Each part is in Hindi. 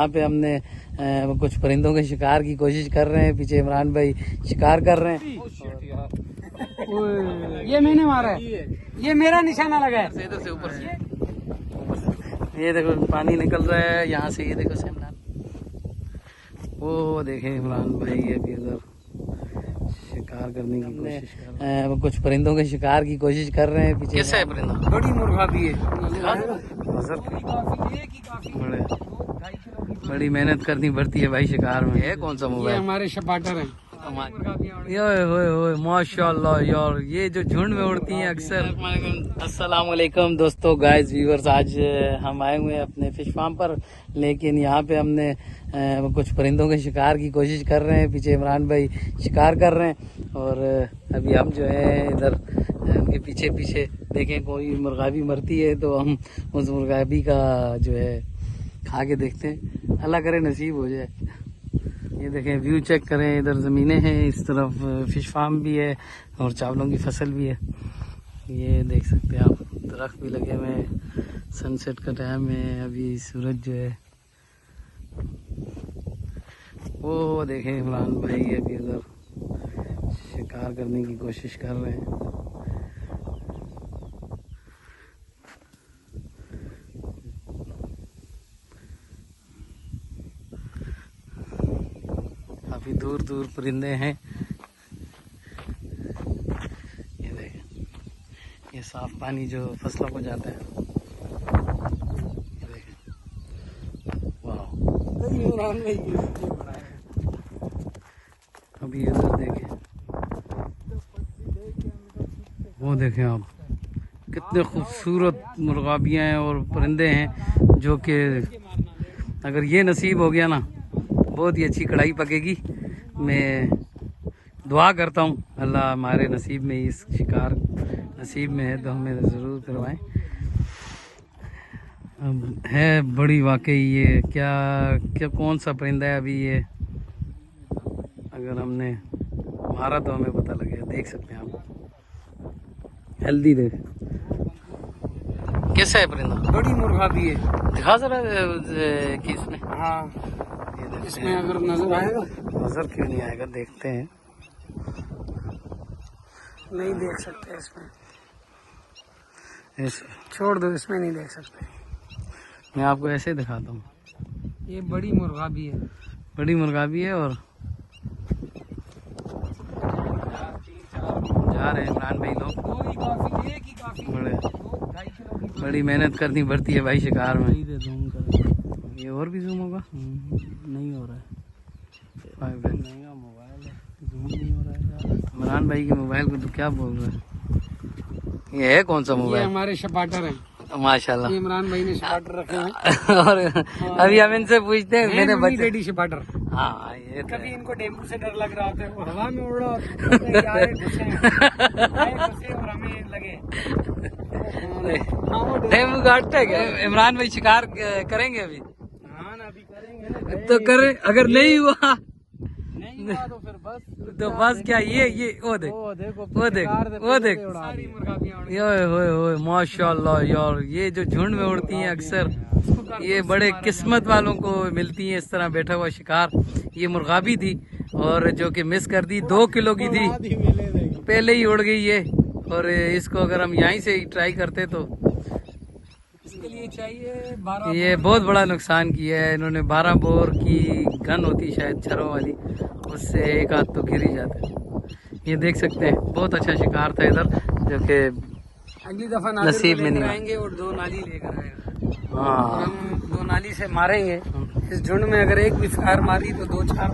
यहाँ पे हमने कुछ परिंदों के शिकार की कोशिश कर रहे हैं। पीछे इमरान भाई शिकार कर रहे हैं। ये मैंने मारा है, ये मेरा निशाना लगा है। इधर से ऊपर से ये देखो पानी निकल रहा है यहाँ से। ये देखो इमरान, वो देखे इमरान भाई अभी उधर शिकार करने की कोशिश कर रहे हैं। कुछ परिंदों के शिकार की कोशिश कर रहे हैं। पीछे कैसा है परिंदा? बड़ी मुर्गा भी है। बड़ी मेहनत करनी पड़ती है भाई शिकार में। ये कौन सा ये मोबाइल? हमारे शपाटर हैं। माशाल्लाह यार, ये जो झुंड में उड़ती हैं अक्सर। अस्सलाम वालेकुम दोस्तों, गाइस व्यूअर्स, आज हम आए हुए हैं अपने फिश फार्म पर, लेकिन यहाँ पे हमने कुछ परिंदों के शिकार की कोशिश कर रहे हैं। पीछे इमरान भाई शिकार कर रहे हैं और अभी हम जो है इधर उनके पीछे पीछे देखें कोई मुर्गाबी मरती है तो हम उस मुर्गाबी का जो है खा के देखते हैं, अल्लाह करे नसीब हो जाए। ये देखें, व्यू चेक करें, इधर ज़मीनें हैं, इस तरफ फिश फार्म भी है और चावलों की फसल भी है। ये देख सकते हैं आप, दरख्त भी लगे हुए हैं। सनसेट का टाइम है, अभी सूरज जो है वो देखें इमरान भाई अभी उधर शिकार करने की कोशिश कर रहे हैं। काफी दूर दूर परिंदे हैं। ये देखें, ये साफ पानी जो फसलों को जाता है। ये देखें, वाह। अभी इधर देखें, वो देखें आप, कितने खूबसूरत मुर्गाबियाँ हैं और परिंदे हैं जो कि अगर ये नसीब हो गया ना, बहुत ही अच्छी कढ़ाई पकेगी। मैं दुआ करता हूँ अल्लाह हमारे नसीब में इस शिकार नसीब में है तो हमें ज़रूर करवाएं। अब है बड़ी वाकई ये क्या क्या कौन सा परिंदा है अभी ये, अगर हमने मारा तो हमें पता लगेगा। देख सकते हैं आप, हेल्दी देख कैसा है परिंदा? बड़ी मुर्गा भी है। दिखा जरा कि इसमें, हाँ, इसमें अगर नजर आएगा। नजर क्यों नहीं आएगा, देखते हैं। नहीं देख सकते इसमें, इस छोड़ दो, इसमें नहीं देख सकते। मैं आपको ऐसे दिखाता हूँ। ये बड़ी मुर्गा भी है। बड़ी मुर्गा भी है और जा रहे हैं इमरान भाई लोग। बड़ी मेहनत करनी पड़ती है भाई शिकार में। ये और भी जूम होगा? नहीं हो रहा है, महंगा मोबाइल है, जूम नहीं हो रहा है। इमरान भाई के मोबाइल को तो क्या बोल रहे हैं? ये है कौन सा मोबाइल? ये हमारे शपाटर हैं। माशाल्लाह, इमरान भाई ने शपाटर रखे हैं। और अभी हम इनसे पूछते हैं, मेरे बच्चे डैडी शपाटर। हाँ, ये कभी इनको डेंगू से डर लग रहा होता है, वो हवा में उड़ रहा होता है, और हमें लगे डेंगू काटते हैं क्या? इमरान भाई शिकार करेंगे अभी? हाँ ना, अभी करेंगे तो करें, अगर नहीं हुआ तो फिर बस, तो बस क्या, ये वो देख, वो देख, ओए माशाल्लाह यार, ये जो झुंड में उड़ती हैं अक्सर, ये बड़े किस्मत वालों को मिलती हैं इस तरह बैठा हुआ शिकार। ये मुर्गाबी थी और जो कि मिस कर दी, 2 किलो की थी, पहले ही उड़ गई ये। और इसको अगर हम यहीं से ट्राई करते तो इसके लिए चाहिए 12 ये बहुत बड़ा नुकसान किया है इन्होंने। 12 बोर की गन होती शायद छरों वाली, उससे एक हाथ तो गिर ही जाता है। ये देख सकते हैं, बहुत अच्छा शिकार था इधर, जो कि अगली दफा नसीब में नहीं आएंगे और 2 नाली लेकर आएगा। हाँ, हम 2 नाली से मारेंगे। इस झुंड में अगर एक भी फायर मारी तो 2-4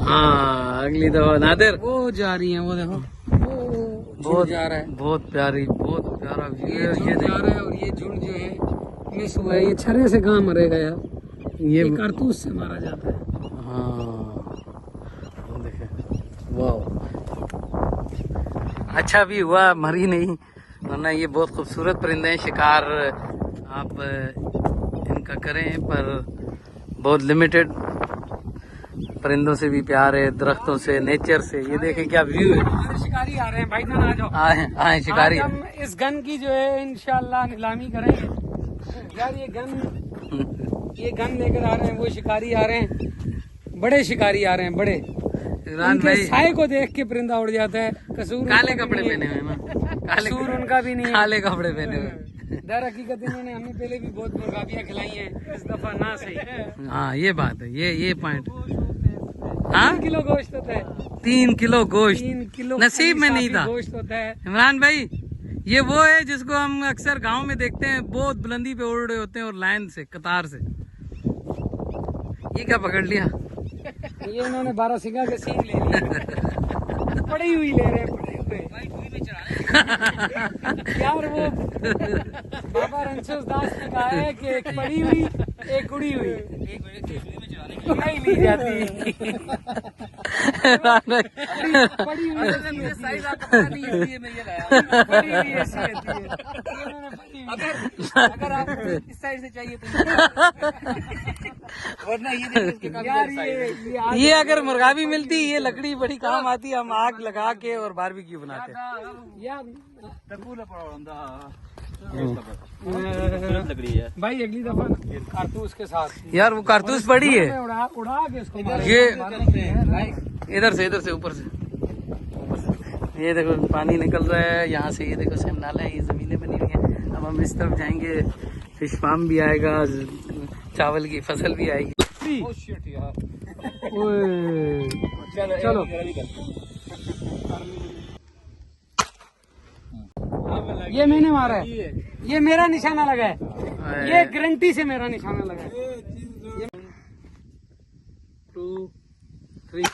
हाँ, अगली दफा नादिर वो जा रही है, वो देखो, बहुत जा रहा है, बहुत प्यारी, बहुत प्यारा व्यू है। ये जा रहा है और ये झुंड जो है मिस हुआ है। ये छरे से कहाँ मरेगा यार, ये कारतूस से मारा जाता है। हाँ देखे, वाह, अच्छा भी हुआ मरी नहीं, वरना ये बहुत खूबसूरत परिंदे हैं। शिकार आप इनका करें पर बहुत लिमिटेड। परिंदों से भी प्यार है, दरख्तों से, नेचर से। ये देखें क्या व्यू है। शिकारी आ रहे हैं भाई, आ जाओ। आए शिकारी। हम इस गन की जो है इंशाल्लाह नीलामी करेंगे। यार ये ये गन लेकर आ रहे हैं, वो शिकारी आ रहे हैं, बड़े शिकारी आ रहे हैं, बड़े। इमरान उनके भाई साए को देख के परिंदा उड़ जाता है। कसूर काले उनका कपड़े भी नहीं पहने हुए हैं ना, काले कसूर उनका भी नहीं है। काले कपड़े पहने हुए हैं। दर हकीकत इन्होंने हमें पहले भी बहुत मुर्गाबियाँ खिलाई हैं, इस दफा ना सही। हाँ ये बात है, ये पॉइंट। हाँ 3 किलो गोश्त होता है, 3 किलो गोश्त 3 किलो नसीब में नहीं था। गोश्त होता है। इमरान भाई ये वो है जिसको हम अक्सर गांव में देखते हैं, बहुत बुलंदी पे उड़ रहे होते हैं और लाइन से, कतार से। ये क्या पकड़ लिया? ये उन्होंने 12 सिंगा के सींग ले लिए, पड़ी हुई ले रहे हैं, पड़े हुए। यार वो बाबा रणछोड़ दास ने कहा है कि एक पड़ी हुई एक उड़ी हुई नहीं ली जाती। पड़ी हुई साइज आपका पता नहीं, इसलिए मैं ये लाया। पड़ी हुई ऐसी रहती है। अगर आपको इस साइड से चाहिए तो वरना ये यार ये अगर मुर्गाबी मिलती, ये लकड़ी बड़ी काम आती, हम आग लगा के और बारबेक्यू बनाते। भाई अगली दफा कारतूस के साथ यार वो कारतूस पड़ी है, उड़ा के इसको ये इधर से ऊपर से। ये देखो पानी निकल रहा है यहाँ से, ये देखो सेम नाला है, ये जमीनें बनी हुई हैं। अब हम इस तरफ जाएंगे, फिश फार्म भी आएगा, चावल की फसल भी आएगी। चलो ये मैंने मारा है, ये मेरा निशाना लगा है, ये गारंटी से मेरा निशाना लगा है। 2 3